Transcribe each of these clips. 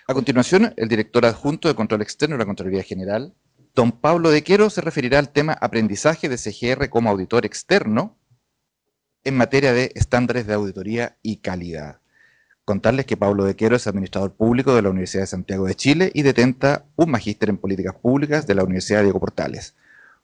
A continuación, el director adjunto de Control Externo de la Contraloría General, don Pablo De Quero, se referirá al tema aprendizaje de CGR como auditor externo en materia de estándares de auditoría y calidad. Contarles que Pablo De Quero es administrador público de la Universidad de Santiago de Chile y detenta un magíster en políticas públicas de la Universidad Diego Portales.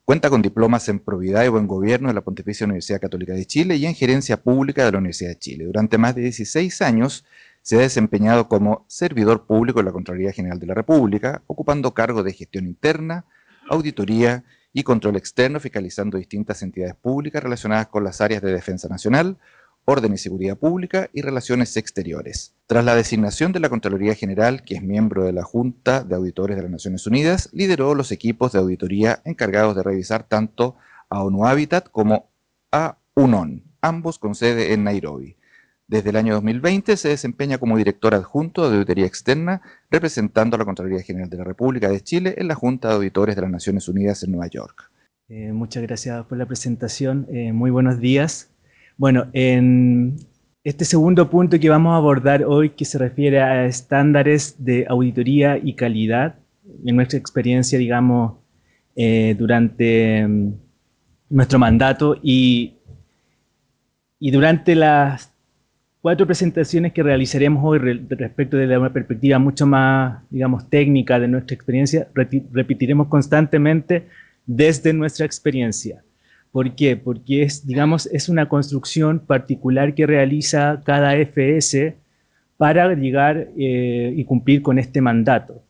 Cuenta con diplomas en probidad y buen gobierno de la Pontificia Universidad Católica de Chile y en gerencia pública de la Universidad de Chile. Durante más de 16 años se ha desempeñado como servidor público de la Contraloría General de la República, ocupando cargos de gestión interna, auditoría y control externo, fiscalizando distintas entidades públicas relacionadas con las áreas de defensa nacional, orden y seguridad pública y relaciones exteriores. Tras la designación de la Contraloría General, que es miembro de la Junta de Auditores de las Naciones Unidas, lideró los equipos de auditoría encargados de revisar tanto a ONU Habitat como a UNON, ambos con sede en Nairobi. Desde el año 2020 se desempeña como director adjunto de auditoría externa, representando a la Contraloría General de la República de Chile en la Junta de Auditores de las Naciones Unidas en Nueva York. Muchas gracias por la presentación. Muy buenos días. Bueno, en este segundo punto que vamos a abordar hoy, que se refiere a estándares de auditoría y calidad, en nuestra experiencia, digamos, durante nuestro mandato y durante las 4 presentaciones que realizaremos hoy respecto de una perspectiva mucho más, digamos, técnica de nuestra experiencia, repetiremos constantemente desde nuestra experiencia. ¿Por qué? Porque digamos, es una construcción particular que realiza cada FS para llegar y cumplir con este mandato.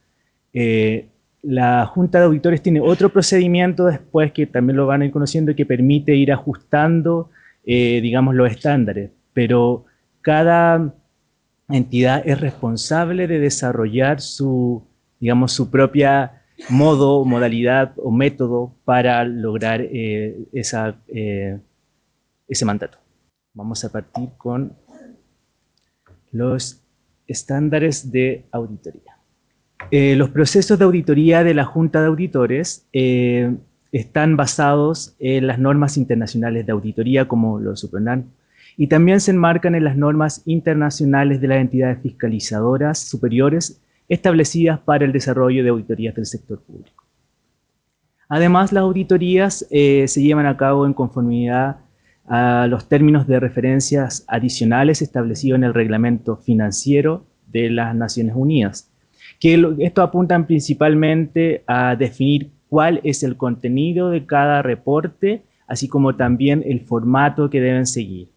La Junta de Auditores tiene otro procedimiento después, que también lo van a ir conociendo, que permite ir ajustando, digamos, los estándares, pero cada entidad es responsable de desarrollar digamos, su propia modo, modalidad o método para lograr ese mandato. Vamos a partir con los estándares de auditoría. Los procesos de auditoría de la Junta de Auditores están basados en las normas internacionales de auditoría, como lo SUPRONAN, y también se enmarcan en las normas internacionales de las entidades fiscalizadoras superiores establecidas para el desarrollo de auditorías del sector público. Además, las auditorías se llevan a cabo en conformidad a los términos de referencias adicionales establecidos en el Reglamento Financiero de las Naciones Unidas, que esto apuntan principalmente a definir cuál es el contenido de cada reporte, así como también el formato que deben seguir.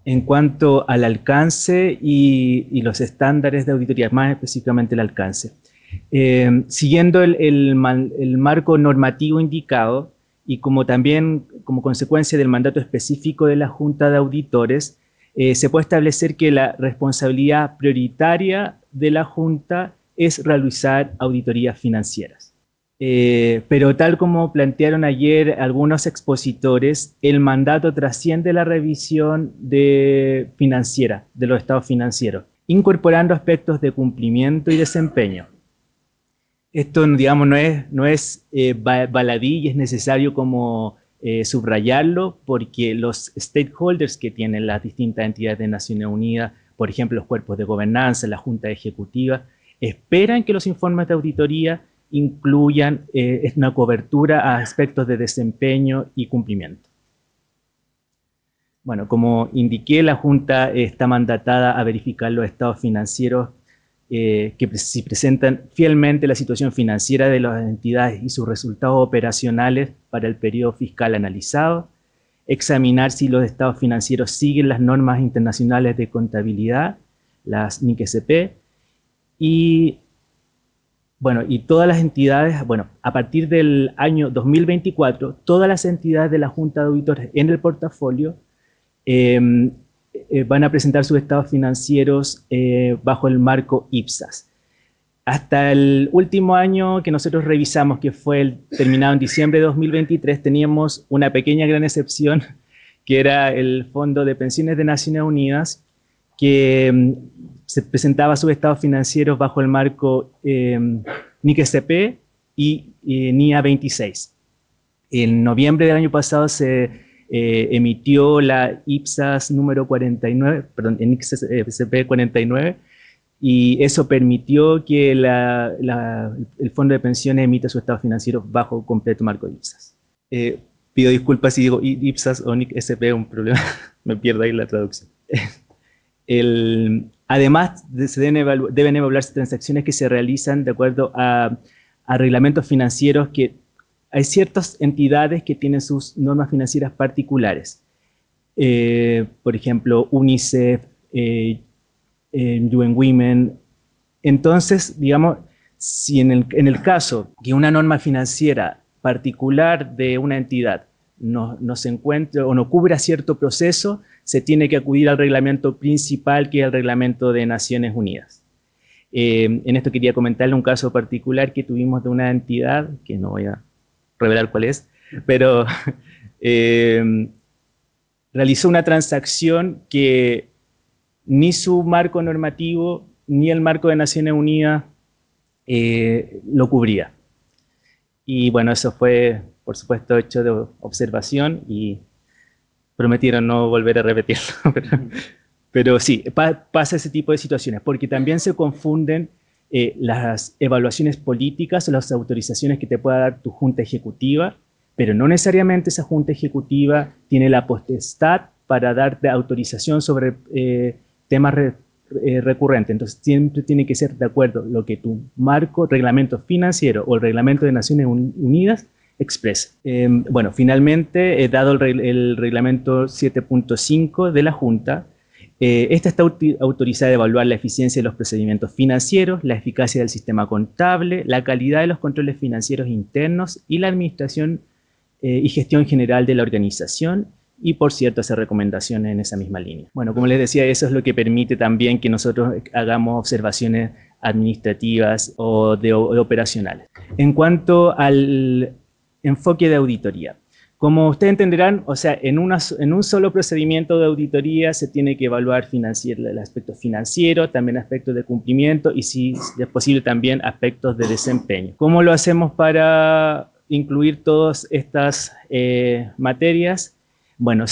En cuanto al alcance y los estándares de auditoría, más específicamente el alcance. Siguiendo el marco normativo indicado y también como consecuencia del mandato específico de la Junta de Auditores, se puede establecer que la responsabilidad prioritaria de la Junta es realizar auditorías financieras. Pero tal como plantearon ayer algunos expositores, el mandato trasciende la revisión financiera de los estados financieros, incorporando aspectos de cumplimiento y desempeño. Esto, digamos, no es baladí y es necesario como subrayarlo, porque los stakeholders que tienen las distintas entidades de Naciones Unidas, por ejemplo, los cuerpos de gobernanza, la Junta Ejecutiva, esperan que los informes de auditoría incluyan una cobertura a aspectos de desempeño y cumplimiento. Bueno, como indiqué, la Junta está mandatada a verificar los estados financieros que si presentan fielmente la situación financiera de las entidades y sus resultados operacionales para el periodo fiscal analizado, examinar si los estados financieros siguen las normas internacionales de contabilidad, las NIC-SP, y todas las entidades, a partir del año 2024, todas las entidades de la Junta de Auditores en el portafolio van a presentar sus estados financieros bajo el marco IPSAS. Hasta el último año que nosotros revisamos, que fue terminado en diciembre de 2023, teníamos una pequeña gran excepción, que era el Fondo de Pensiones de Naciones Unidas, que se presentaba sus estados financieros bajo el marco NIC-SP y NIA 26. En noviembre del año pasado se emitió la IPSAS número 49, perdón, NIC-SP 49, y eso permitió que el fondo de pensiones emita su estado financiero bajo completo marco de IPSAS. Pido disculpas si digo IPSAS o NIC SP, un problema, me pierdo ahí la traducción. Además, deben evaluarse transacciones que se realizan de acuerdo a reglamentos financieros que hay ciertas entidades que tienen sus normas financieras particulares. Por ejemplo, UNICEF, UN Women. Entonces, digamos, si en el caso que una norma financiera particular de una entidad no se encuentre o no cubra cierto proceso, se tiene que acudir al reglamento principal, que es el reglamento de Naciones Unidas. En esto quería comentarle un caso particular que tuvimos de una entidad, que no voy a revelar cuál es, pero realizó una transacción que ni su marco normativo ni el marco de Naciones Unidas lo cubría. Y bueno, eso fue, por supuesto, hecho de observación y prometieron no volver a repetirlo. Pero sí, pasa ese tipo de situaciones, porque también se confunden las evaluaciones políticas o las autorizaciones que te pueda dar tu junta ejecutiva, pero no necesariamente esa junta ejecutiva tiene la potestad para darte autorización sobre temas recurrentes. Entonces siempre tiene que ser de acuerdo lo que tu marco, reglamento financiero o el reglamento de Naciones Unidas expresa. Bueno, finalmente, dado el reglamento 7.5 de la Junta, esta está autorizada a evaluar la eficiencia de los procedimientos financieros, la eficacia del sistema contable, la calidad de los controles financieros internos y la administración y gestión general de la organización, y por cierto hacer recomendaciones en esa misma línea. Bueno, como les decía, eso es lo que permite también que nosotros hagamos observaciones administrativas o operacionales. En cuanto al enfoque de auditoría, como ustedes entenderán, o sea, en un solo procedimiento de auditoría se tiene que evaluar el aspecto financiero, también aspectos de cumplimiento y, si es posible, también aspectos de desempeño. ¿Cómo lo hacemos para incluir todas estas materias? Bueno,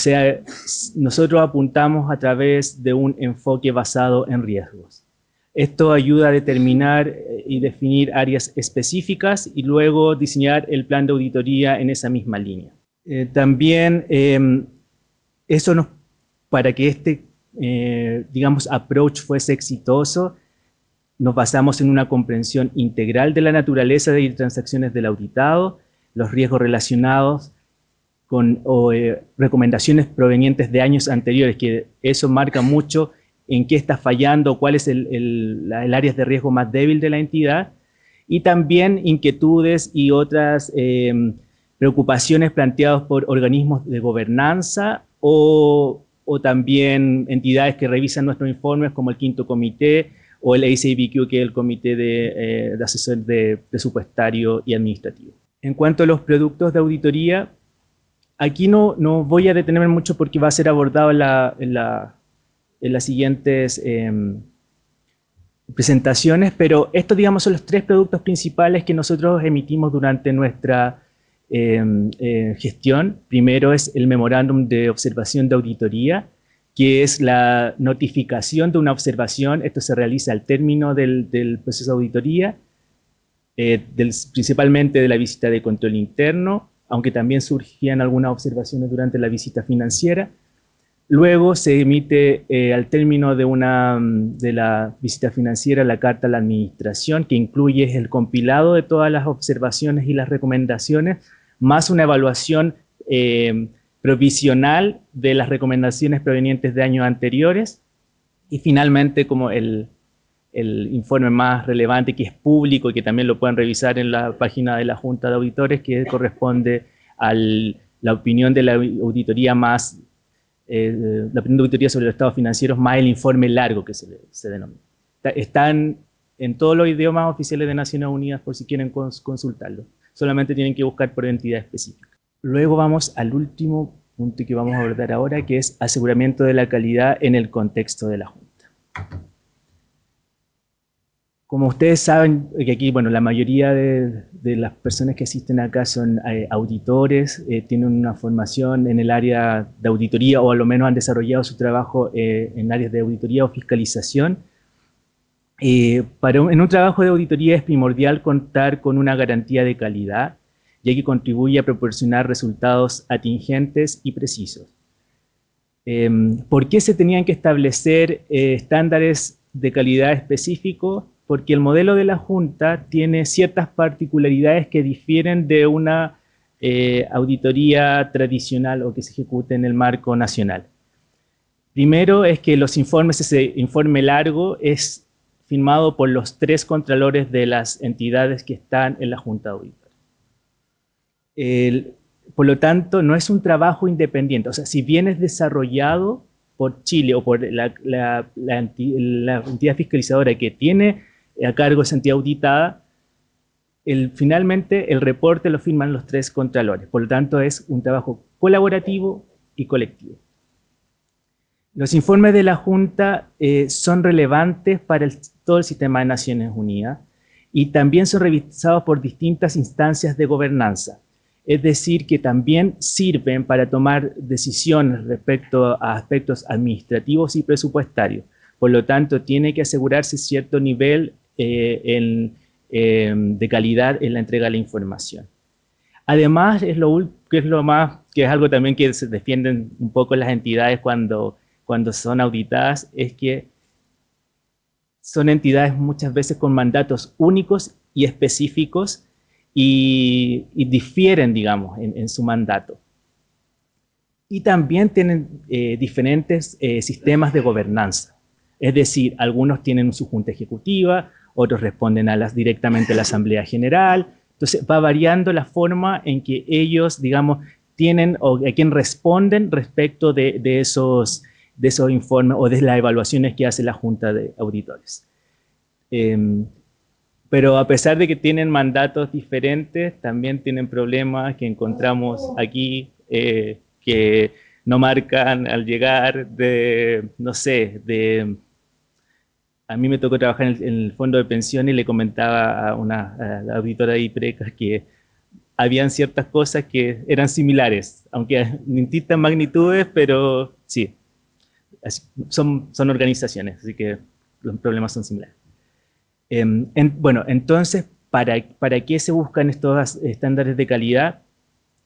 nosotros apuntamos a través de un enfoque basado en riesgos. Esto ayuda a determinar y definir áreas específicas y luego diseñar el plan de auditoría en esa misma línea. También, para que este, digamos, approach fuese exitoso, nos basamos en una comprensión integral de la naturaleza de transacciones del auditado, los riesgos relacionados con recomendaciones provenientes de años anteriores, que eso marca mucho en qué está fallando, cuál es el área de riesgo más débil de la entidad, y también inquietudes y otras preocupaciones planteadas por organismos de gobernanza o también entidades que revisan nuestros informes, como el Quinto Comité o el ACBQ, que es el Comité de Asesor de Presupuestario y Administrativo. En cuanto a los productos de auditoría, aquí no voy a detenerme mucho porque va a ser abordado en las siguientes presentaciones, pero estos, digamos, son los tres productos principales que nosotros emitimos durante nuestra gestión. Primero es el Memorándum de Observación de Auditoría, que es la notificación de una observación. Esto se realiza al término del proceso de auditoría, principalmente de la visita de control interno, aunque también surgían algunas observaciones durante la visita financiera. Luego se emite al término de la visita financiera la carta a la administración, que incluye el compilado de todas las observaciones y las recomendaciones, más una evaluación provisional de las recomendaciones provenientes de años anteriores. Y finalmente, como el informe más relevante, que es público y que también lo pueden revisar en la página de la Junta de Auditores, que corresponde a la opinión de la auditoría más, la opinión de auditoría sobre los estados financieros, más el informe largo que se denomina. Están en todos los idiomas oficiales de Naciones Unidas por si quieren consultarlo. Solamente tienen que buscar por entidad específica. Luego vamos al último punto que vamos a abordar ahora, que es aseguramiento de la calidad en el contexto de la Junta. Como ustedes saben, que aquí, bueno, la mayoría de las personas que asisten acá son auditores, tienen una formación en el área de auditoría o a lo menos han desarrollado su trabajo en áreas de auditoría o fiscalización. En un trabajo de auditoría es primordial contar con una garantía de calidad, ya que contribuye a proporcionar resultados atingentes y precisos. ¿Por qué se tenían que establecer estándares de calidad específicos? Porque el modelo de la Junta tiene ciertas particularidades que difieren de una auditoría tradicional o que se ejecute en el marco nacional. Primero es que los informes, ese informe largo es firmado por los 3 contralores de las entidades que están en la Junta de Auditores. Por lo tanto, no es un trabajo independiente. O sea, si bien es desarrollado por Chile o por la entidad fiscalizadora que tiene a cargo esa entidad auditada, finalmente el reporte lo firman los 3 contralores. Por lo tanto, es un trabajo colaborativo y colectivo. Los informes de la Junta son relevantes para todo el sistema de Naciones Unidas y también son revisados por distintas instancias de gobernanza. Es decir, que también sirven para tomar decisiones respecto a aspectos administrativos y presupuestarios. Por lo tanto, tiene que asegurarse cierto nivel de calidad en la entrega de la información. Además, que es algo también que se defienden un poco las entidades cuando son auditadas, es que son entidades muchas veces con mandatos únicos y específicos y difieren, digamos, en su mandato. Y también tienen diferentes sistemas de gobernanza. Es decir, algunos tienen su junta ejecutiva, otros responden directamente a la Asamblea General. Entonces va variando la forma en que ellos, digamos, tienen o a quién responden respecto de esos informes o de las evaluaciones que hace la Junta de Auditores. Pero a pesar de que tienen mandatos diferentes, también tienen problemas que encontramos aquí, que no marcan al llegar no sé, a mí me tocó trabajar en el fondo de pensiones y le comentaba a la auditora de IPRECA que habían ciertas cosas que eran similares, aunque en distintas magnitudes, pero sí, son organizaciones, así que los problemas son similares. Bueno, entonces, ¿para qué se buscan estos estándares de calidad?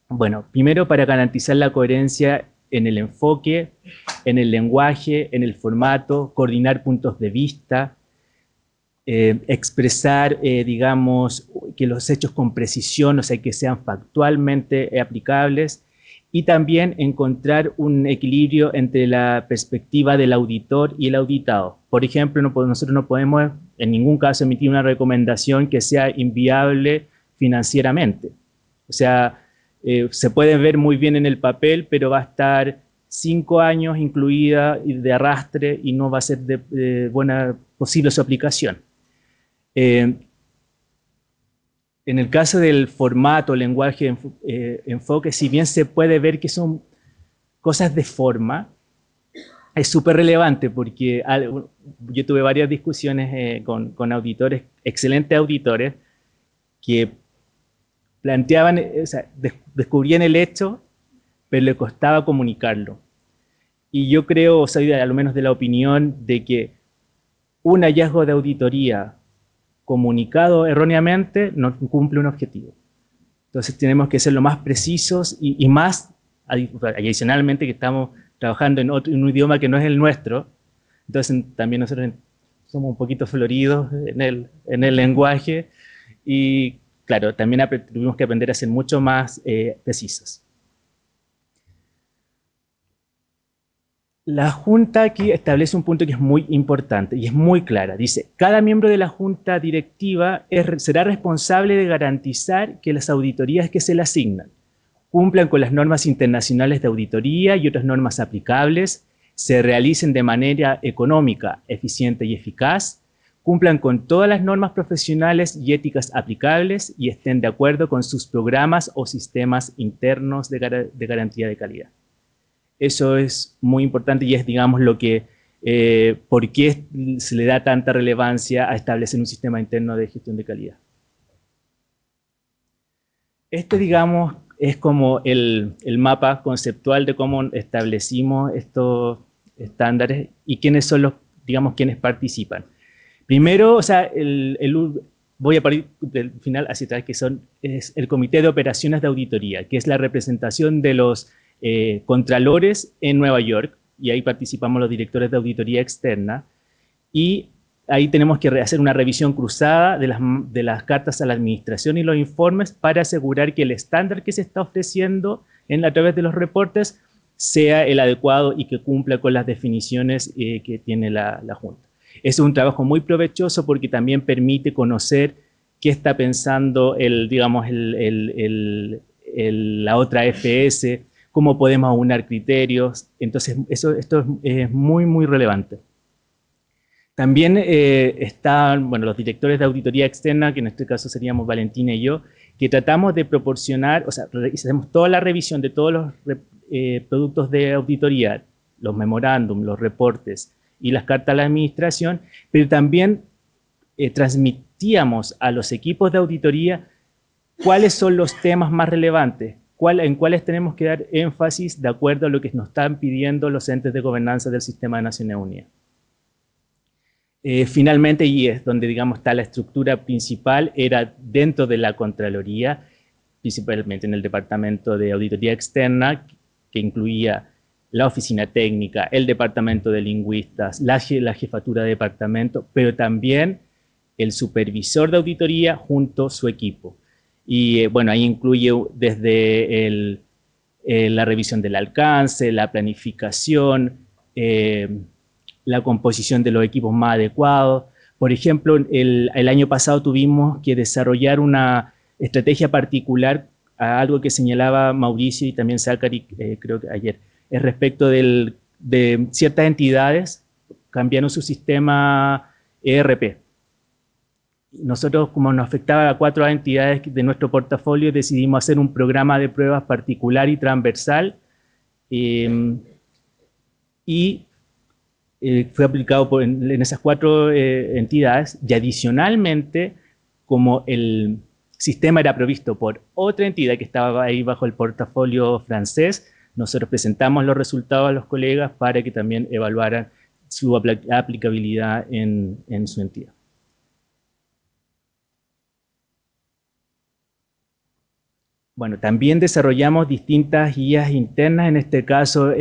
Bueno, primero para garantizar la coherencia en el enfoque, en el lenguaje, en el formato, coordinar puntos de vista, expresar, digamos, que los hechos con precisión, o sea, que sean factualmente aplicables, y también encontrar un equilibrio entre la perspectiva del auditor y el auditado. Por ejemplo, nosotros no podemos en ningún caso emitir una recomendación que sea inviable financieramente. O sea, se puede ver muy bien en el papel, pero va a estar 5 años incluida de arrastre y no va a ser de buena posible su aplicación. En el caso del formato, lenguaje, enfoque, si bien se puede ver que son cosas de forma, es súper relevante porque yo tuve varias discusiones con auditores, excelentes auditores, que planteaban, o sea, descubrían el hecho, pero le costaba comunicarlo. Y yo creo, soy al menos de la opinión de que un hallazgo de auditoría comunicado erróneamente no cumple un objetivo. Entonces tenemos que ser lo más precisos y más, adicionalmente que estamos trabajando en un idioma que no es el nuestro, entonces también nosotros somos un poquito floridos en el lenguaje y claro, también tuvimos que aprender a ser mucho más precisos. La Junta aquí establece un punto que es muy importante y es muy clara. Dice, cada miembro de la Junta Directiva será responsable de garantizar que las auditorías que se le asignan cumplan con las normas internacionales de auditoría y otras normas aplicables, se realicen de manera económica, eficiente y eficaz, cumplan con todas las normas profesionales y éticas aplicables y estén de acuerdo con sus programas o sistemas internos de garantía de calidad. Eso es muy importante y es, digamos, lo que, por qué se le da tanta relevancia a establecer un sistema interno de gestión de calidad. Digamos, es como el mapa conceptual de cómo establecimos estos estándares y quiénes son quienes participan. Primero, o sea, voy a partir del final hacia atrás, que es el Comité de Operaciones de Auditoría, que es la representación de los contralores en Nueva York, y ahí participamos los directores de auditoría externa, y ahí tenemos que hacer una revisión cruzada de las cartas a la administración y los informes para asegurar que el estándar que se está ofreciendo a través de los reportes sea el adecuado y que cumpla con las definiciones que tiene la Junta. Es un trabajo muy provechoso porque también permite conocer qué está pensando la otra FS, cómo podemos aunar criterios. Entonces, esto es muy, muy relevante. También están, bueno, los directores de auditoría externa, que en este caso seríamos Valentina y yo, que tratamos de proporcionar, o sea, hacemos toda la revisión de todos los productos de auditoría, los memorándum, los reportes y las cartas a la administración, pero también transmitíamos a los equipos de auditoría cuáles son los temas más relevantes, en cuáles tenemos que dar énfasis de acuerdo a lo que nos están pidiendo los entes de gobernanza del Sistema de Naciones Unidas. Finalmente, y es donde, digamos, está la estructura principal, era dentro de la Contraloría, principalmente en el Departamento de Auditoría Externa, que incluía la oficina técnica, el departamento de lingüistas, la jefatura de departamento, pero también el supervisor de auditoría junto a su equipo. Y bueno, ahí incluye desde la revisión del alcance, la planificación, la composición de los equipos más adecuados. Por ejemplo, el año pasado tuvimos que desarrollar una estrategia particular a algo que señalaba Mauricio y también Zachary, creo que ayer, es respecto de ciertas entidades cambiaron su sistema ERP. Nosotros, como nos afectaba a 4 entidades de nuestro portafolio, decidimos hacer un programa de pruebas particular y transversal fue aplicado en esas 4 entidades y adicionalmente, como el sistema era provisto por otra entidad que estaba ahí bajo el portafolio francés, nosotros presentamos los resultados a los colegas para que también evaluaran su aplicabilidad en su entidad. Bueno, también desarrollamos distintas guías internas. En este caso,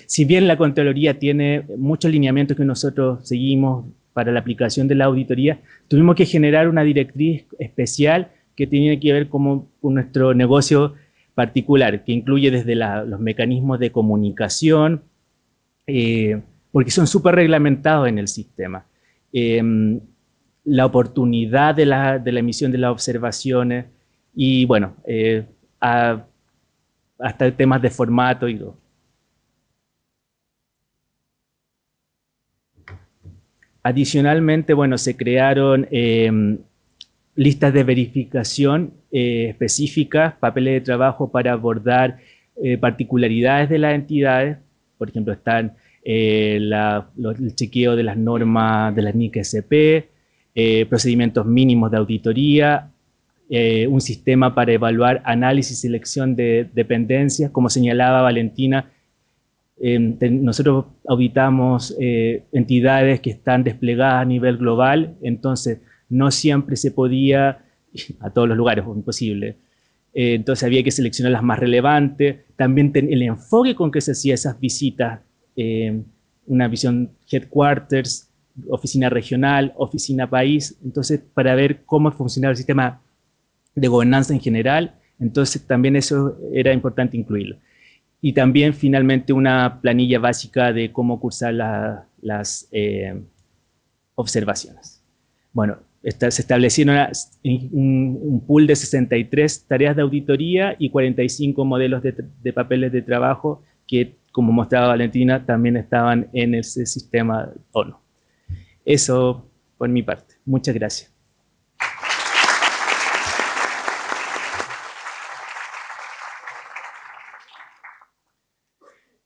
si bien la Contraloría tiene muchos lineamientos que nosotros seguimos para la aplicación de la auditoría, tuvimos que generar una directriz especial que tiene que ver con nuestro negocio particular, que incluye desde los mecanismos de comunicación, porque son súper reglamentados en el sistema. La oportunidad de la emisión de las observaciones, y bueno, hasta temas de formato y todo. Adicionalmente, bueno, se crearon listas de verificación específicas, papeles de trabajo para abordar particularidades de las entidades. Por ejemplo, están el chequeo de las normas de las NIC-SP, procedimientos mínimos de auditoría, un sistema para evaluar análisis y selección de dependencias. Como señalaba Valentina, nosotros auditamos entidades que están desplegadas a nivel global, entonces no siempre se podía, a todos los lugares, imposible. Entonces había que seleccionar las más relevantes. También el enfoque con que se hacía esas visitas, una visión headquarters, oficina regional, oficina país, entonces para ver cómo funcionaba el sistema de gobernanza en general, entonces también eso era importante incluirlo. Y también finalmente una planilla básica de cómo cursar las observaciones. Bueno, se establecieron un pool de 63 tareas de auditoría y 45 modelos de papeles de trabajo que, como mostraba Valentina, también estaban en ese sistema ONU. Eso por mi parte. Muchas gracias.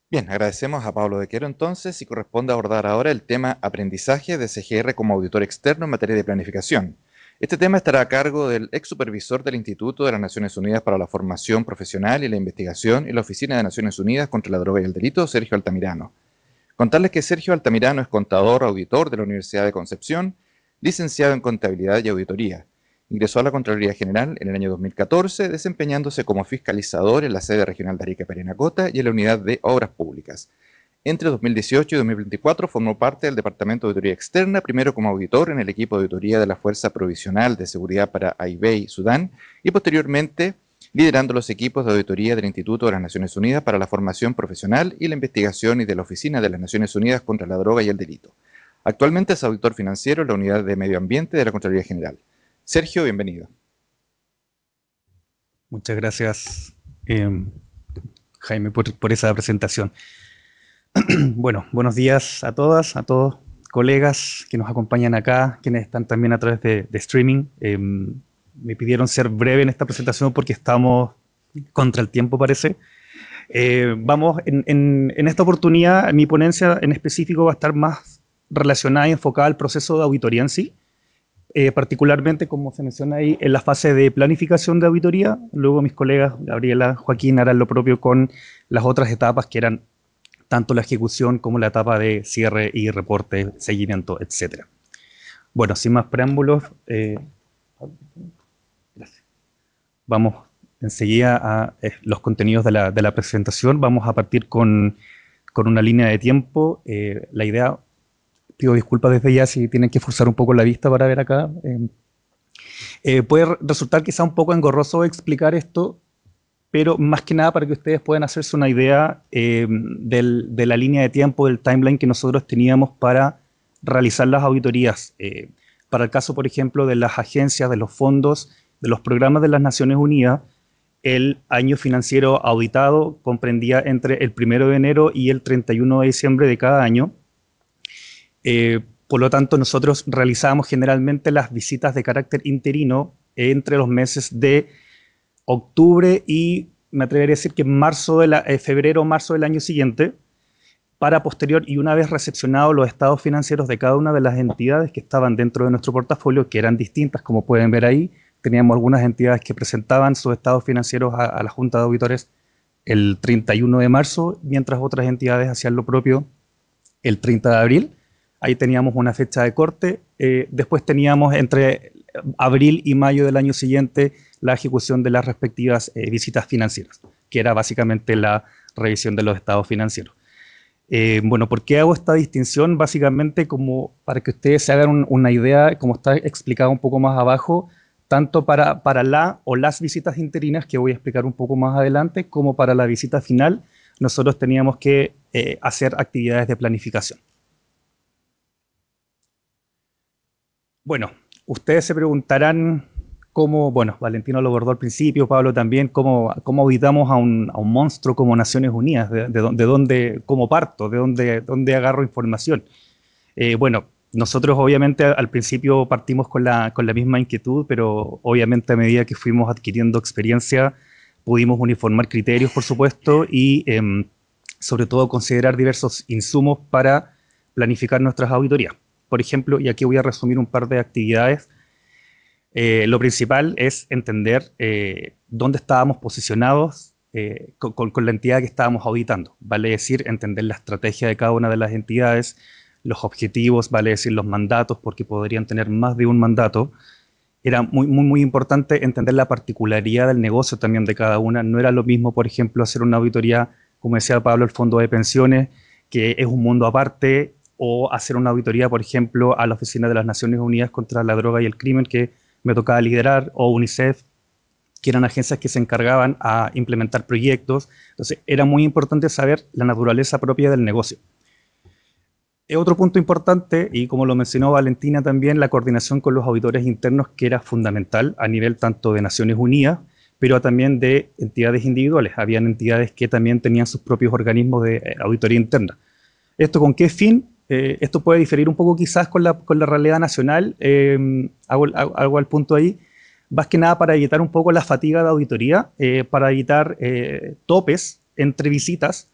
Bien, agradecemos a Pablo de Quero entonces y corresponde abordar ahora el tema aprendizaje de CGR como auditor externo en materia de planificación. Este tema estará a cargo del ex supervisor del Instituto de las Naciones Unidas para la Formación Profesional y la Investigación y la Oficina de Naciones Unidas contra la Droga y el Delito, Sergio Altamirano. Contarles que Sergio Altamirano es contador, auditor de la Universidad de Concepción, licenciado en Contabilidad y Auditoría. Ingresó a la Contraloría General en el año 2014, desempeñándose como fiscalizador en la sede regional de Arica Parinacota y en la unidad de Obras Públicas. Entre 2018 y 2024 formó parte del Departamento de Auditoría Externa, primero como auditor en el equipo de auditoría de la Fuerza Provisional de Seguridad para AIBEI, Sudán, y posteriormente liderando los equipos de auditoría del Instituto de las Naciones Unidas para la Formación Profesional y la Investigación y de la Oficina de las Naciones Unidas contra la Droga y el Delito. Actualmente es auditor financiero en la Unidad de Medio Ambiente de la Contraloría General. Sergio, bienvenido. Muchas gracias, Jaime, por esa presentación. Bueno, buenos días a todas, a todos colegas que nos acompañan acá, quienes están también a través de streaming. Me pidieron ser breve en esta presentación porque estamos contra el tiempo, parece. Vamos, en esta oportunidad, mi ponencia en específico va a estar más relacionada y enfocada al proceso de auditoría en sí, particularmente, como se menciona ahí, en la fase de planificación de auditoría. Luego mis colegas, Gabriela, Joaquín, harán lo propio con las otras etapas que eran tanto la ejecución como la etapa de cierre y reporte, seguimiento, etc. Bueno, sin más preámbulos, vamos enseguida a los contenidos de la presentación. Vamos a partir con una línea de tiempo. La idea, pido disculpas desde ya si tienen que forzar un poco la vista para ver acá. Puede resultar quizá un poco engorroso explicar esto, pero más que nada para que ustedes puedan hacerse una idea de la línea de tiempo, del timeline que nosotros teníamos para realizar las auditorías. Para el caso, por ejemplo, de las agencias, de los fondos, de los programas de las Naciones Unidas, el año financiero auditado comprendía entre el 1 de enero y el 31 de diciembre de cada año. Por lo tanto, nosotros realizábamos generalmente las visitas de carácter interino entre los meses de octubre y me atrevería a decir que febrero o marzo del año siguiente, para posterior y una vez recepcionados los estados financieros de cada una de las entidades que estaban dentro de nuestro portafolio, que eran distintas, como pueden ver ahí. Teníamos algunas entidades que presentaban sus estados financieros a la Junta de Auditores el 31 de marzo, mientras otras entidades hacían lo propio el 30 de abril. Ahí teníamos una fecha de corte. Después teníamos entre abril y mayo del año siguiente la ejecución de las respectivas visitas financieras, que era básicamente la revisión de los estados financieros. Bueno, ¿por qué hago esta distinción? Básicamente como para que ustedes se hagan una idea, como está explicado un poco más abajo, tanto para la o las visitas interinas, que voy a explicar un poco más adelante, como para la visita final, nosotros teníamos que hacer actividades de planificación. Bueno, ustedes se preguntarán cómo, bueno, Valentino lo abordó al principio, Pablo también, cómo auditamos a un monstruo como Naciones Unidas, de dónde, cómo parto, de dónde agarro información. Bueno, nosotros obviamente al principio partimos con la misma inquietud, pero obviamente a medida que fuimos adquiriendo experiencia, pudimos uniformar criterios, por supuesto, y sobre todo considerar diversos insumos para planificar nuestras auditorías. Por ejemplo, y aquí voy a resumir un par de actividades. Lo principal es entender dónde estábamos posicionados con la entidad que estábamos auditando. Vale decir, entender la estrategia de cada una de las entidades, los objetivos, vale decir, los mandatos, porque podrían tener más de un mandato. Era muy importante entender la particularidad del negocio también de cada una. No era lo mismo, por ejemplo, hacer una auditoría, como decía Pablo, el fondo de pensiones, que es un mundo aparte, o hacer una auditoría, por ejemplo, a la Oficina de las Naciones Unidas contra la Droga y el Crimen, que me tocaba liderar, o UNICEF, que eran agencias que se encargaban a implementar proyectos. Entonces, era muy importante saber la naturaleza propia del negocio. Otro punto importante, y como lo mencionó Valentina también, la coordinación con los auditores internos, que era fundamental a nivel tanto de Naciones Unidas, pero también de entidades individuales. Habían entidades que también tenían sus propios organismos de auditoría interna. ¿Esto con qué fin? Esto puede diferir un poco quizás con la realidad nacional, hago al punto ahí, más que nada para evitar un poco la fatiga de auditoría, para evitar topes entre visitas.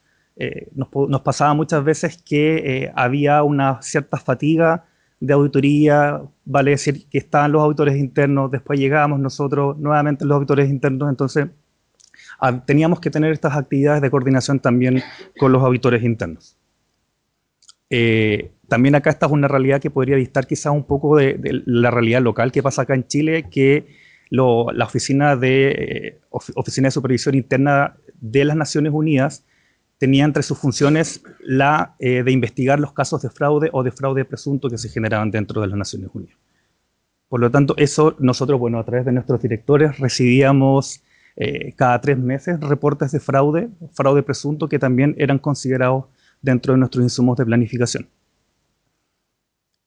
Nos pasaba muchas veces que había una cierta fatiga de auditoría, vale decir que estaban los auditores internos, después llegábamos nosotros, nuevamente los auditores internos, entonces teníamos que tener estas actividades de coordinación también con los auditores internos. También acá esta es una realidad que podría distar quizás un poco de la realidad local que pasa acá en Chile, que la Oficina de Supervisión Interna de las Naciones Unidas tenía entre sus funciones la de investigar los casos de fraude o de fraude presunto que se generaban dentro de las Naciones Unidas. Por lo tanto, eso nosotros, bueno, a través de nuestros directores recibíamos cada 3 meses reportes de fraude presunto que también eran considerados dentro de nuestros insumos de planificación.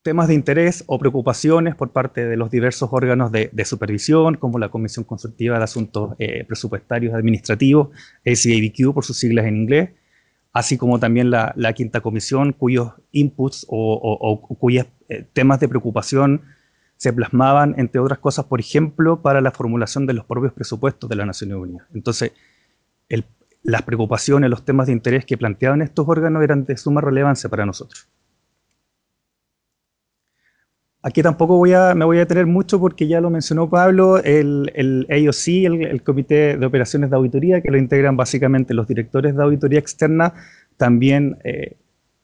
Temas de interés o preocupaciones por parte de los diversos órganos de supervisión, como la Comisión Consultiva de Asuntos Presupuestarios Administrativos, SABQ por sus siglas en inglés, así como también la quinta comisión, cuyos inputs o cuyos temas de preocupación se plasmaban, entre otras cosas, por ejemplo, para la formulación de los propios presupuestos de las Naciones Unidas. Entonces, las preocupaciones, los temas de interés que planteaban estos órganos eran de suma relevancia para nosotros. Aquí tampoco me voy a detener mucho porque ya lo mencionó Pablo, el AOC, el Comité de Operaciones de Auditoría, que lo integran básicamente los directores de auditoría externa, también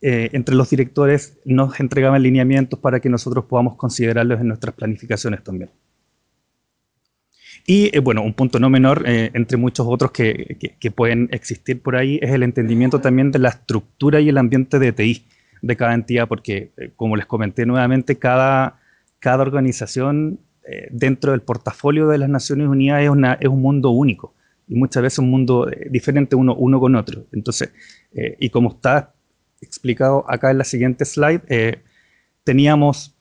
entre los directores nos entregaban lineamientos para que nosotros podamos considerarlos en nuestras planificaciones también. Y bueno, un punto no menor, entre muchos otros que pueden existir por ahí, es el entendimiento también de la estructura y el ambiente de TI de cada entidad, porque como les comenté nuevamente, cada organización dentro del portafolio de las Naciones Unidas es un mundo único, y muchas veces un mundo diferente uno con otro. Entonces, y como está explicado acá en la siguiente slide, teníamos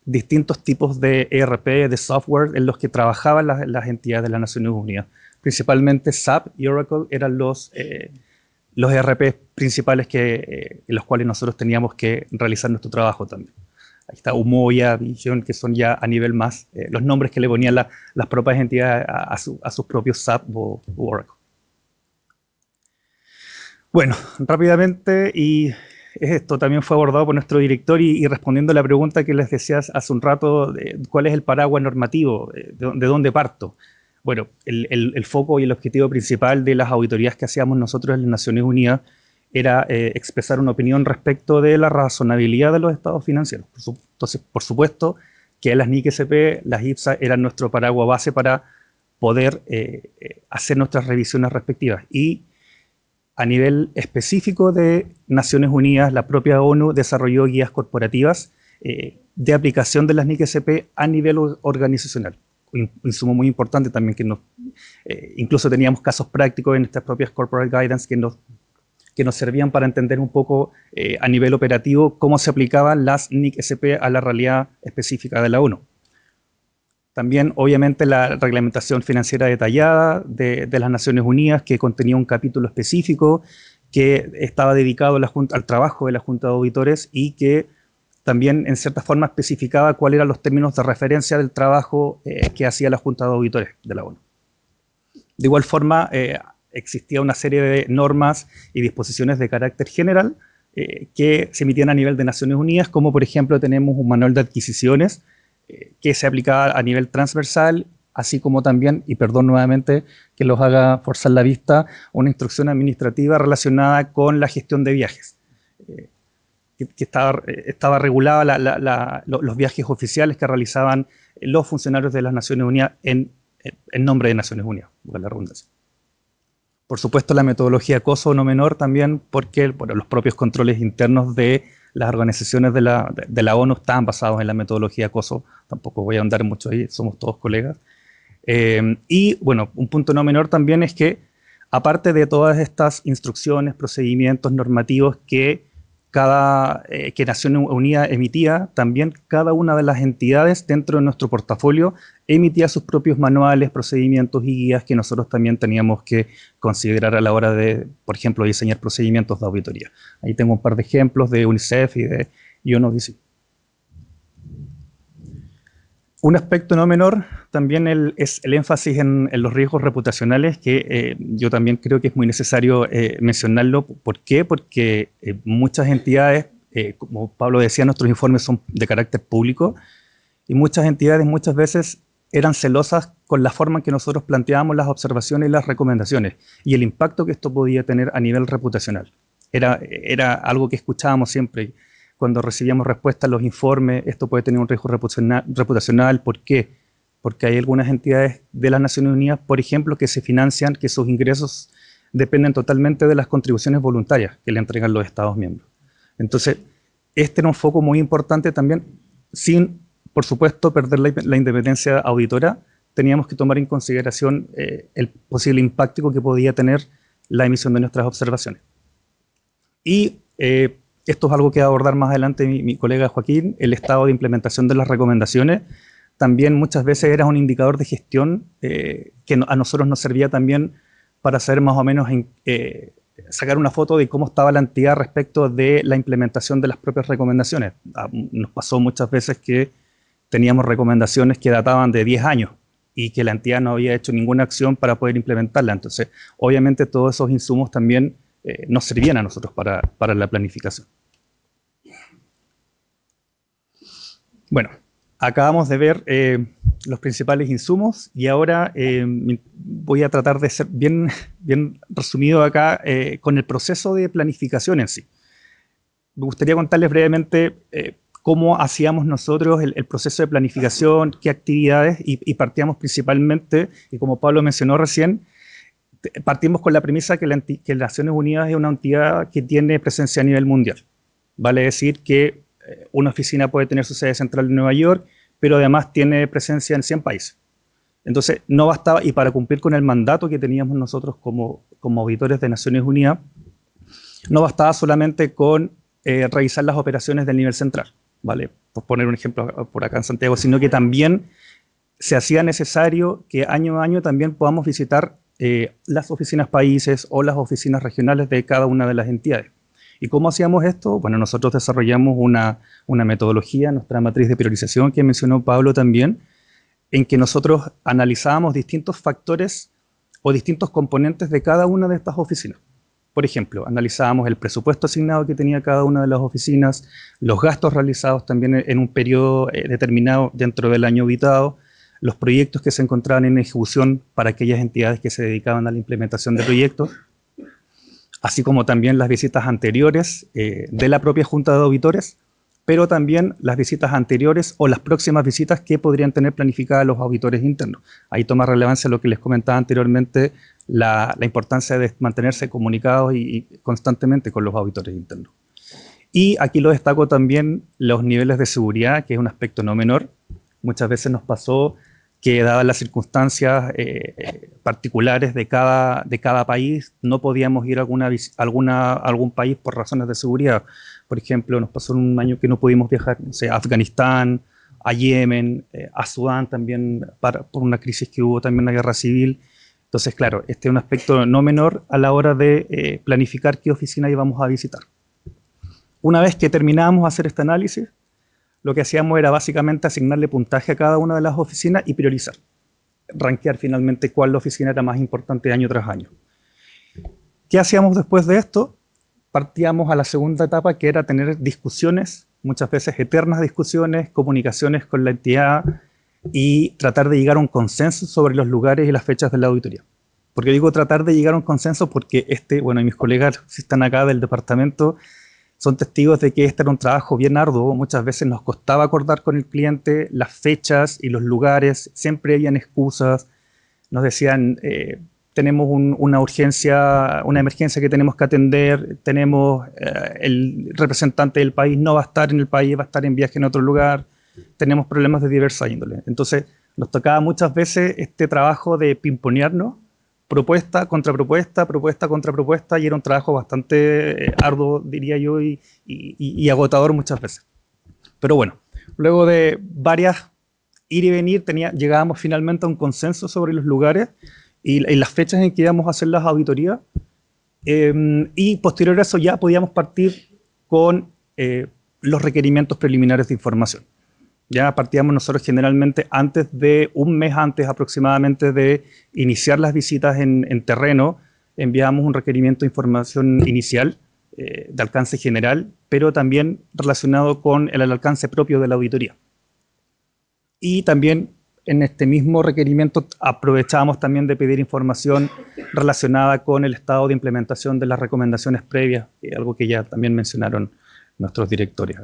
distintos tipos de ERP, de software en los que trabajaban las entidades de las Naciones Unidas. Principalmente SAP y Oracle eran los ERP principales en los cuales nosotros teníamos que realizar nuestro trabajo también. Ahí está Umoja, Vision, que son ya a nivel más los nombres que le ponían las propias entidades a sus propios SAP o Oracle. Bueno, rápidamente, y esto también fue abordado por nuestro director y respondiendo a la pregunta que les decía hace un rato, ¿cuál es el paraguas normativo? ¿De dónde parto? Bueno, el foco y el objetivo principal de las auditorías que hacíamos nosotros en las Naciones Unidas era expresar una opinión respecto de la razonabilidad de los estados financieros. Entonces, por supuesto, que las NIC-SP, las IPSA eran nuestro paraguas base para poder hacer nuestras revisiones respectivas. Y a nivel específico de Naciones Unidas, la propia ONU desarrolló guías corporativas de aplicación de las NIC-SP a nivel organizacional. Un insumo muy importante también que incluso teníamos casos prácticos en estas propias corporate guidance que nos servían para entender un poco a nivel operativo cómo se aplicaban las NIC-SP a la realidad específica de la ONU. También, obviamente, la reglamentación financiera detallada de las Naciones Unidas, que contenía un capítulo específico que estaba dedicado al trabajo de la Junta de Auditores y que también, en cierta forma, especificaba cuáles eran los términos de referencia del trabajo que hacía la Junta de Auditores de la ONU. De igual forma, existía una serie de normas y disposiciones de carácter general que se emitían a nivel de Naciones Unidas, como por ejemplo tenemos un manual de adquisiciones que se aplicaba a nivel transversal, así como también, y perdón nuevamente que los haga forzar la vista, una instrucción administrativa relacionada con la gestión de viajes, que estaba regulada los viajes oficiales que realizaban los funcionarios de las Naciones Unidas en nombre de Naciones Unidas, por la redundancia. Por supuesto, la metodología COSO no menor también, porque los propios controles internos de las organizaciones de la ONU estaban basados en la metodología COSO. Tampoco voy a ahondar mucho ahí, somos todos colegas. Y bueno, un punto no menor también es que, aparte de todas estas instrucciones, procedimientos normativos que Naciones Unidas emitía, también cada una de las entidades dentro de nuestro portafolio emitía sus propios manuales, procedimientos y guías que nosotros también teníamos que considerar a la hora de, por ejemplo, diseñar procedimientos de auditoría. Ahí tengo un par de ejemplos de UNICEF y de UNODC. Un aspecto no menor también es el énfasis en los riesgos reputacionales, que yo también creo que es muy necesario mencionarlo. ¿Por qué? Porque muchas entidades, como Pablo decía, nuestros informes son de carácter público y muchas entidades muchas veces eran celosas con la forma en que nosotros planteábamos las observaciones y las recomendaciones y el impacto que esto podía tener a nivel reputacional. era algo que escuchábamos siempre. Cuando recibíamos respuestas a los informes, esto puede tener un riesgo reputacional. ¿Por qué? Porque hay algunas entidades de las Naciones Unidas, por ejemplo, que se financian, que sus ingresos dependen totalmente de las contribuciones voluntarias que le entregan los Estados miembros. Entonces, este era un foco muy importante también, sin, por supuesto, perder la independencia auditora. Teníamos que tomar en consideración el posible impacto que podía tener la emisión de nuestras observaciones. Y esto es algo que va a abordar más adelante mi colega Joaquín, el estado de implementación de las recomendaciones. También muchas veces era un indicador de gestión que a nosotros nos servía también para saber más o menos sacar una foto de cómo estaba la entidad respecto de la implementación de las propias recomendaciones. Nos pasó muchas veces que teníamos recomendaciones que databan de 10 años y que la entidad no había hecho ninguna acción para poder implementarla. Entonces, obviamente todos esos insumos también nos servían a nosotros para la planificación. Bueno, acabamos de ver los principales insumos y ahora voy a tratar de ser bien resumido acá con el proceso de planificación en sí. Me gustaría contarles brevemente cómo hacíamos nosotros el proceso de planificación, qué actividades, y partíamos principalmente, y como Pablo mencionó recién, partimos con la premisa que las Naciones Unidas es una entidad que tiene presencia a nivel mundial. Vale decir que una oficina puede tener su sede central en Nueva York, pero además tiene presencia en 100 países. Entonces, no bastaba, y para cumplir con el mandato que teníamos nosotros como auditores de Naciones Unidas, no bastaba solamente con revisar las operaciones del nivel central, ¿vale? Por poner un ejemplo por acá en Santiago, sino que también se hacía necesario que año a año también podamos visitar las oficinas países o las oficinas regionales de cada una de las entidades. ¿Y cómo hacíamos esto? Bueno, nosotros desarrollamos una metodología, nuestra matriz de priorización que mencionó Pablo también, en que nosotros analizábamos distintos factores o distintos componentes de cada una de estas oficinas. Por ejemplo, analizábamos el presupuesto asignado que tenía cada una de las oficinas, los gastos realizados también en un periodo determinado dentro del año auditado, los proyectos que se encontraban en ejecución para aquellas entidades que se dedicaban a la implementación de proyectos, así como también las visitas anteriores de la propia Junta de Auditores, pero también las visitas anteriores o las próximas visitas que podrían tener planificadas los auditores internos. Ahí toma relevancia lo que les comentaba anteriormente, la importancia de mantenerse comunicados y constantemente con los auditores internos. Y aquí lo destaco también los niveles de seguridad, que es un aspecto no menor. Muchas veces nos pasó que dadas las circunstancias particulares de cada país, no podíamos ir a algún país por razones de seguridad. Por ejemplo, nos pasó en un año que no pudimos viajar, no sé, a Afganistán, a Yemen, a Sudán también, por una crisis que hubo también, una guerra civil. Entonces, claro, este es un aspecto no menor a la hora de planificar qué oficina íbamos a visitar. Una vez que terminábamos de hacer este análisis, lo que hacíamos era básicamente asignarle puntaje a cada una de las oficinas y priorizar. Rankear finalmente cuál oficina era más importante año tras año. ¿Qué hacíamos después de esto? Partíamos a la segunda etapa, que era tener discusiones, muchas veces eternas discusiones, comunicaciones con la entidad y tratar de llegar a un consenso sobre los lugares y las fechas de la auditoría. ¿Por qué digo tratar de llegar a un consenso? Porque bueno, y mis colegas que están acá del departamento son testigos de que este era un trabajo bien arduo. Muchas veces nos costaba acordar con el cliente las fechas y los lugares, siempre habían excusas, nos decían, tenemos una urgencia, una emergencia que tenemos que atender, tenemos el representante del país no va a estar en el país, va a estar en viaje en otro lugar, tenemos problemas de diversa índole. Entonces nos tocaba muchas veces este trabajo de pimponearnos, propuesta contra propuesta, propuesta contra propuesta, y era un trabajo bastante arduo, diría yo, y agotador muchas veces. Pero bueno, luego de varias ir y venir, llegábamos finalmente a un consenso sobre los lugares y las fechas en que íbamos a hacer las auditorías, y posterior a eso ya podíamos partir con los requerimientos preliminares de información. Ya partíamos nosotros generalmente un mes antes aproximadamente de iniciar las visitas en terreno, enviábamos un requerimiento de información inicial de alcance general, pero también relacionado con el alcance propio de la auditoría. Y también en este mismo requerimiento aprovechábamos también de pedir información relacionada con el estado de implementación de las recomendaciones previas, algo que ya también mencionaron nuestros directores.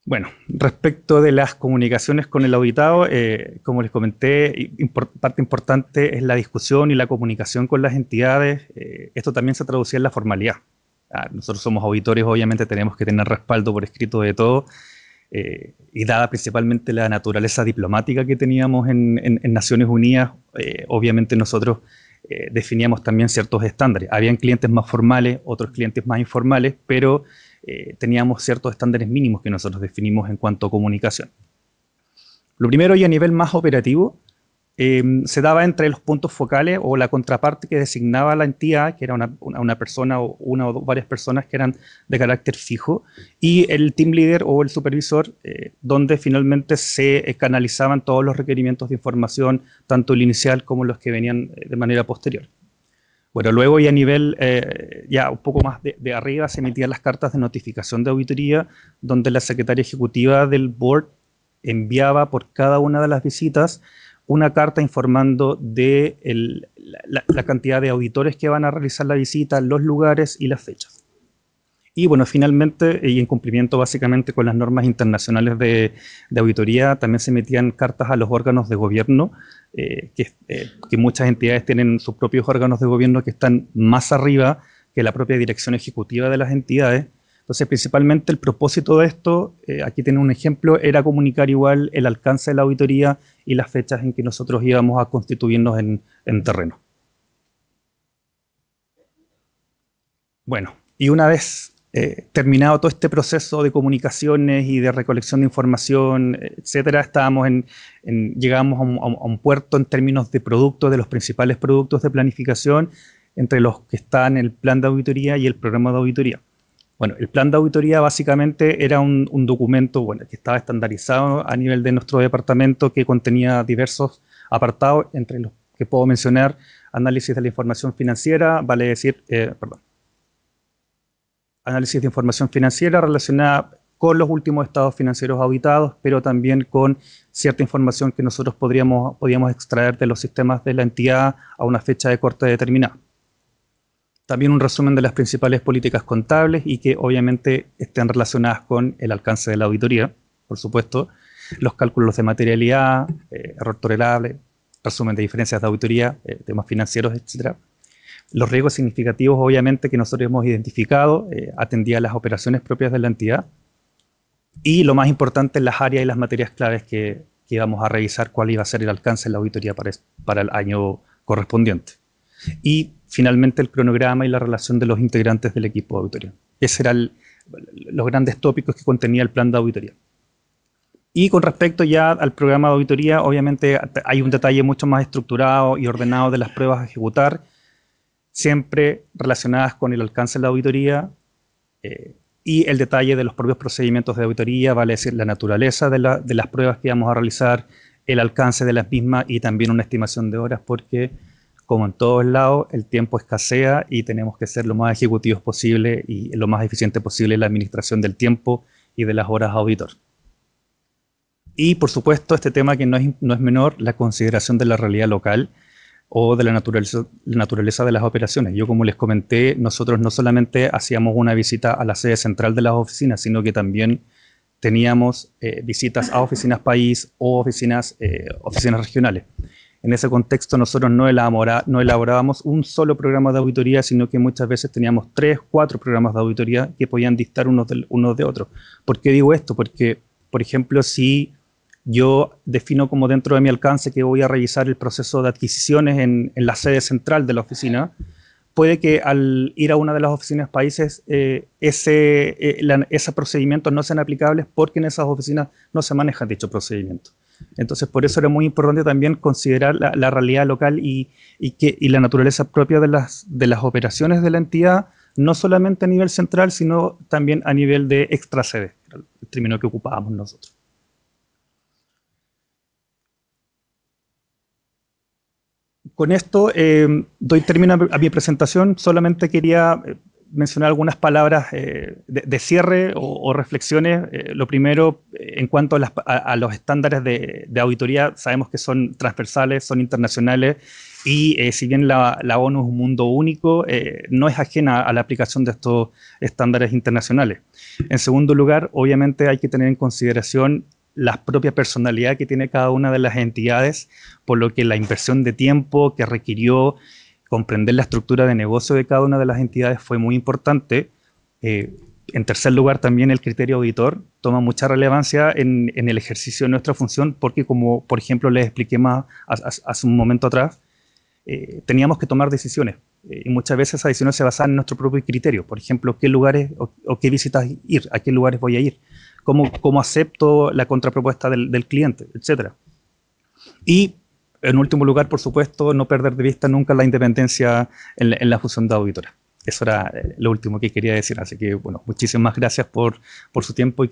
Bueno, respecto de las comunicaciones con el auditado, como les comenté, parte importante es la discusión y la comunicación con las entidades. Esto también se traducía en la formalidad. Nosotros somos auditores, obviamente tenemos que tener respaldo por escrito de todo, y dada principalmente la naturaleza diplomática que teníamos en Naciones Unidas, obviamente nosotros definíamos también ciertos estándares. Habían clientes más formales, otros clientes más informales, pero teníamos ciertos estándares mínimos que nosotros definimos en cuanto a comunicación. Lo primero, y a nivel más operativo, se daba entre los puntos focales o la contraparte que designaba la entidad, que era una persona o una o varias personas que eran de carácter fijo, y el team leader o el supervisor, donde finalmente se canalizaban todos los requerimientos de información, tanto el inicial como los que venían de manera posterior. Bueno, luego y a nivel ya un poco más de arriba se emitían las cartas de notificación de auditoría, donde la secretaria ejecutiva del board enviaba por cada una de las visitas una carta informando de la cantidad de auditores que van a realizar la visita, los lugares y las fechas. Y bueno, finalmente, y en cumplimiento básicamente con las normas internacionales de auditoría, también se emitían cartas a los órganos de gobierno, que muchas entidades tienen sus propios órganos de gobierno que están más arriba que la propia dirección ejecutiva de las entidades. Entonces, principalmente el propósito de esto, aquí tiene un ejemplo, era comunicar igual el alcance de la auditoría y las fechas en que nosotros íbamos a constituirnos en terreno. Bueno, y una vez terminado todo este proceso de comunicaciones y de recolección de información, etcétera, llegamos a un puerto en términos de productos, de los principales productos de planificación, entre los que están el plan de auditoría y el programa de auditoría. Bueno, el plan de auditoría básicamente era un documento que estaba estandarizado a nivel de nuestro departamento, que contenía diversos apartados, entre los que puedo mencionar análisis de la información financiera, análisis de información financiera relacionada con los últimos estados financieros auditados, pero también con cierta información que nosotros podíamos extraer de los sistemas de la entidad a una fecha de corte determinada. También un resumen de las principales políticas contables y que obviamente estén relacionadas con el alcance de la auditoría, por supuesto, los cálculos de materialidad, error tolerable, resumen de diferencias de auditoría, temas financieros, etc. Los riesgos significativos, obviamente, que nosotros hemos identificado, atendía las operaciones propias de la entidad, y lo más importante, las áreas y las materias claves que íbamos a revisar cuál iba a ser el alcance de la auditoría para el año correspondiente. Y finalmente el cronograma y la relación de los integrantes del equipo de auditoría. Esos eran los grandes tópicos que contenía el plan de auditoría. Y con respecto ya al programa de auditoría, obviamente hay un detalle mucho más estructurado y ordenado de las pruebas a ejecutar, siempre relacionadas con el alcance de la auditoría, y el detalle de los propios procedimientos de auditoría, vale decir la naturaleza de las pruebas que vamos a realizar, el alcance de las mismas y también una estimación de horas, porque como en todos lados, el tiempo escasea y tenemos que ser lo más ejecutivos posible y lo más eficiente posible en la administración del tiempo y de las horas auditor. Y por supuesto, este tema que no es menor, la consideración de la realidad local o de la naturaleza de las operaciones. Yo, como les comenté, nosotros no solamente hacíamos una visita a la sede central de las oficinas, sino que también teníamos visitas a oficinas país o oficinas regionales. En ese contexto nosotros no elaborábamos un solo programa de auditoría, sino que muchas veces teníamos 3, 4 programas de auditoría que podían distar unos de otros. ¿Por qué digo esto? Porque, por ejemplo, si yo defino como dentro de mi alcance que voy a revisar el proceso de adquisiciones en la sede central de la oficina, puede que al ir a una de las oficinas países esos procedimientos no sean aplicables porque en esas oficinas no se manejan dichos procedimientos. Entonces, por eso era muy importante también considerar la realidad local y la naturaleza propia de las operaciones de la entidad, no solamente a nivel central, sino también a nivel de extrasede, el término que ocupábamos nosotros. Con esto doy término a mi presentación. Solamente quería mencionar algunas palabras de cierre o reflexiones. Lo primero, en cuanto a los estándares de auditoría, sabemos que son transversales, son internacionales, y si bien la ONU es un mundo único, no es ajena a la aplicación de estos estándares internacionales. En segundo lugar, obviamente hay que tener en consideración la propia personalidad que tiene cada una de las entidades, por lo que la inversión de tiempo que requirió comprender la estructura de negocio de cada una de las entidades fue muy importante. En tercer lugar, también el criterio auditor toma mucha relevancia en el ejercicio de nuestra función, porque como por ejemplo les expliqué más hace un momento atrás, teníamos que tomar decisiones, y muchas veces esas decisiones se basaban en nuestro propio criterio. Por ejemplo, qué lugares o qué visitas ir, a qué lugares voy a ir, cómo acepto la contrapropuesta del cliente, etc. Y en último lugar, por supuesto, no perder de vista nunca la independencia en la función de auditora. Eso era lo último que quería decir. Así que, bueno, muchísimas gracias por su tiempo, y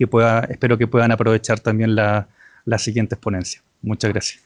espero que puedan aprovechar también la siguiente ponencia. Muchas gracias.